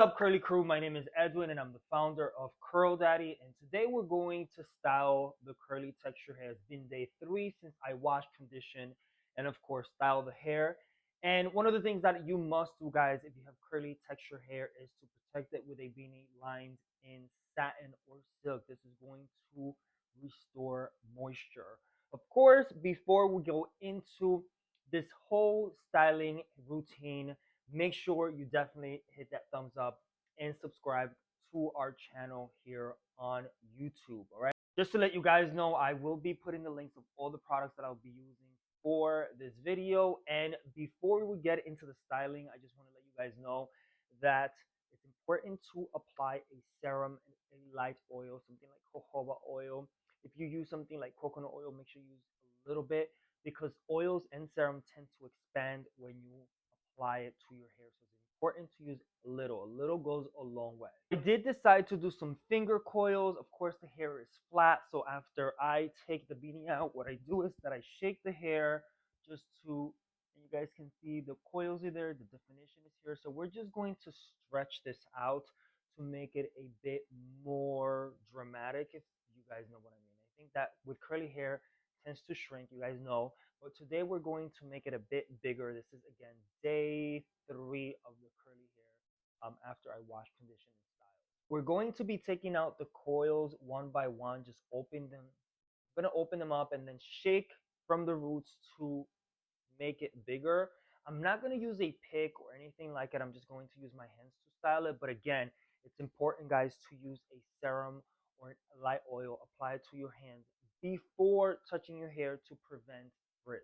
What's up, Curly Crew? My name is Edwin, and I'm the founder of Curl Daddy. And today we're going to style the curly texture hair. It's been day 3 since I washed, conditioned, and of course style the hair. And one of the things that you must do, guys, if you have curly texture hair, is to protect it with a beanie lined in satin or silk. This is going to restore moisture. Of course, before we go into this whole styling routine, make sure you definitely hit that thumbs up and subscribe to our channel here on YouTube. All right. Just to let you guys know, I will be putting the links of all the products that I'll be using for this video. And before we get into the styling, I just want to let you guys know that it's important to apply a serum and a light oil, something like jojoba oil. If you use something like coconut oil, make sure you use a little bit because oils and serum tend to expand when you apply it to your hair. So it's important to use a little. A little goes a long way. I did decide to do some finger coils. Of course, the hair is flat. So after I take the beanie out, what I do is that I shake the hair just to, and you guys can see the coils are there. The definition is here. So we're just going to stretch this out to make it a bit more dramatic, if you guys know what I mean. I think that with curly hair tends to shrink, you guys know, but today we're going to make it a bit bigger. This is again day 3 of the curly hair after I wash, condition, and style. We're going to be taking out the coils one by one. Just open them. I'm gonna open them up and then shake from the roots to make it bigger. I'm not gonna use a pick or anything like it. I'm just going to use my hands to style it. But again, it's important, guys, to use a serum or a light oil. Apply it to your hands before touching your hair to prevent frizz.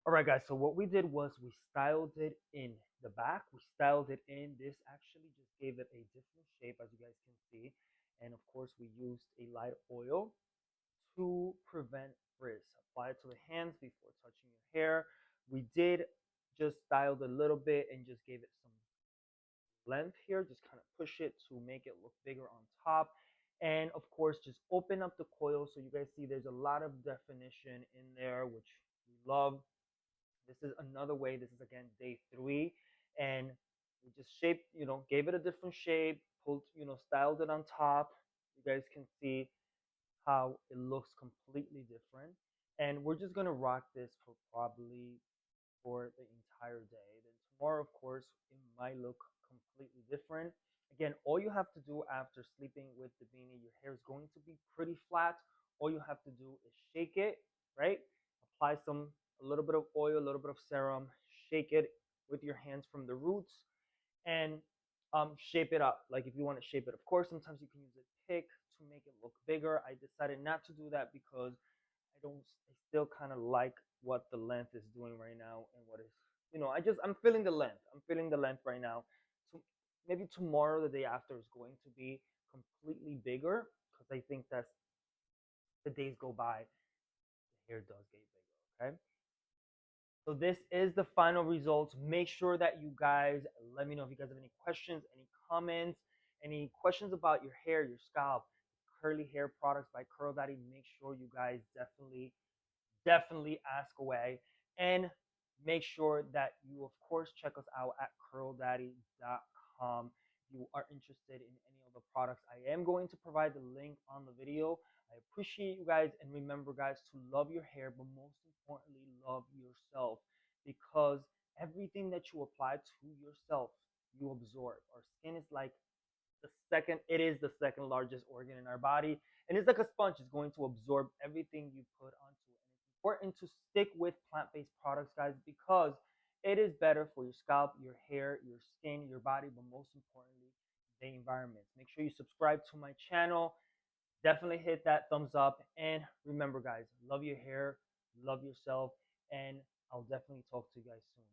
All right, guys, so what we did was we styled it in the back. We styled it in. This actually just gave it a different shape, as you guys can see. And of course, we used a light oil to prevent frizz. Apply it to the hands before touching your hair. We did just styled a little bit and just gave it some length here. Just kind of push it to make it look bigger on top. And of course, just open up the coil so you guys see there's a lot of definition in there, which we love. This is another way. This is again day 3, and we just shaped, gave it a different shape, pulled, styled it on top. You guys can see how it looks completely different. And we're just gonna rock this for probably for the entire day. Then tomorrow, of course, it might look completely different. Again, all you have to do after sleeping with the beanie, your hair is going to be pretty flat. All you have to do is shake it, right? Apply a little bit of oil, a little bit of serum, shake it with your hands from the roots, and shape it up. Like if you want to shape it, of course, sometimes you can use a pick to make it look bigger. I decided not to do that because I still kind of like what the length is doing right now and what is, I'm feeling the length. I'm feeling the length right now. So maybe tomorrow, the day after, is going to be completely bigger because I think that's the days go by, the hair does get bigger. Okay. So this is the final results. Make sure that you guys let me know if you guys have any questions, any comments, any questions about your hair, your scalp, curly hair products by Curl Daddy. Make sure you guys definitely ask away, and make sure that you of course check us out at curldaddy.com. If you are interested in any of the products, I am going to provide the link on the video. I appreciate you guys, and remember, guys, to love your hair, but most importantly, love yourself, because everything that you apply to yourself, you absorb. Our skin is like it is the second largest organ in our body, and it's like a sponge. It's going to absorb everything you put onto it. And it's important to stick with plant-based products, guys, because it is better for your scalp, your hair, your skin, your body, but most importantly, the environment. Make sure you subscribe to my channel. Definitely hit that thumbs up, and remember, guys, love your hair, love yourself, and I'll definitely talk to you guys soon.